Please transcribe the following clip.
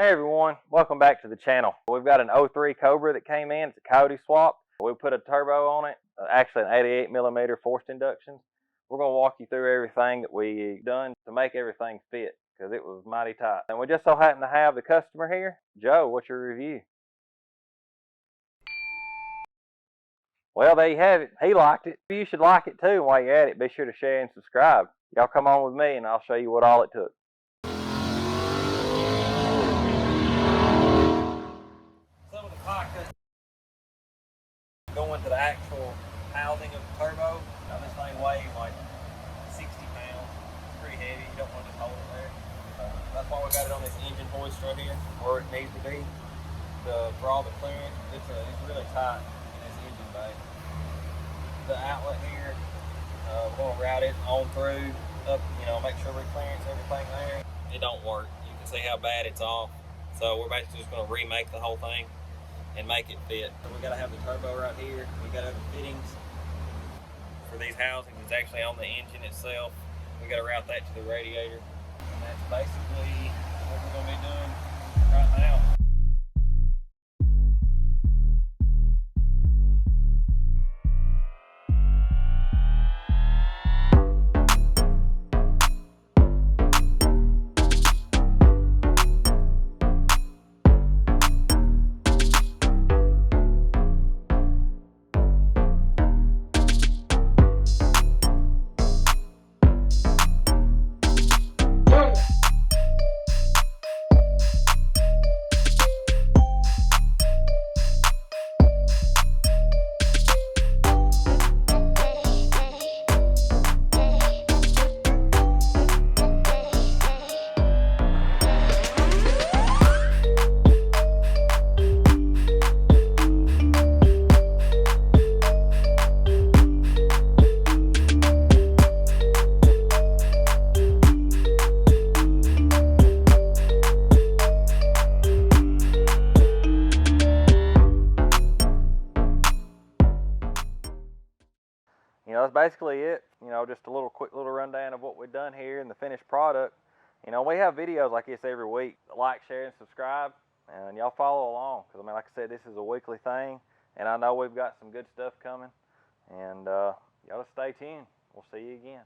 Hey everyone, welcome back to the channel. We've got an 03 Cobra that came in. It's a Coyote swap. We put a turbo on it, actually an 88mm forced induction. We're going to walk you through everything that we've done to make everything fit because it was mighty tight. And we just so happen to have the customer here. Joe, what's your review? Well, there you have it. He liked it. You should like it too. And while you're at it, be sure to share and subscribe. Y'all come on with me and I'll show you what all it took. Some of the pockets going to the actual housing of the turbo. Now this thing weighs like 60 pounds. It's pretty heavy. You don't want to just hold it there. That's why we got it on this engine hoist right here, where it needs to be. For all the clearance, it's really tight in this engine bay. The outlet here, we're going to route it on through, up, make sure we clearance everything there. It don't work. You can see how bad it's off. So we're basically just going to remake the whole thing and make it fit. So we got to have the turbo right here. We got other fittings for these housings. It's actually on the engine itself. We got to route that to the radiator. And that's basically what we're going to be doing right now. That's basically it. Just a quick little rundown of what we've done here and the finished product. We have videos like this every week. Like, share, and subscribe, and y'all follow along. Because like I said, this is a weekly thing, and I know we've got some good stuff coming. And y'all just stay tuned. We'll see you again.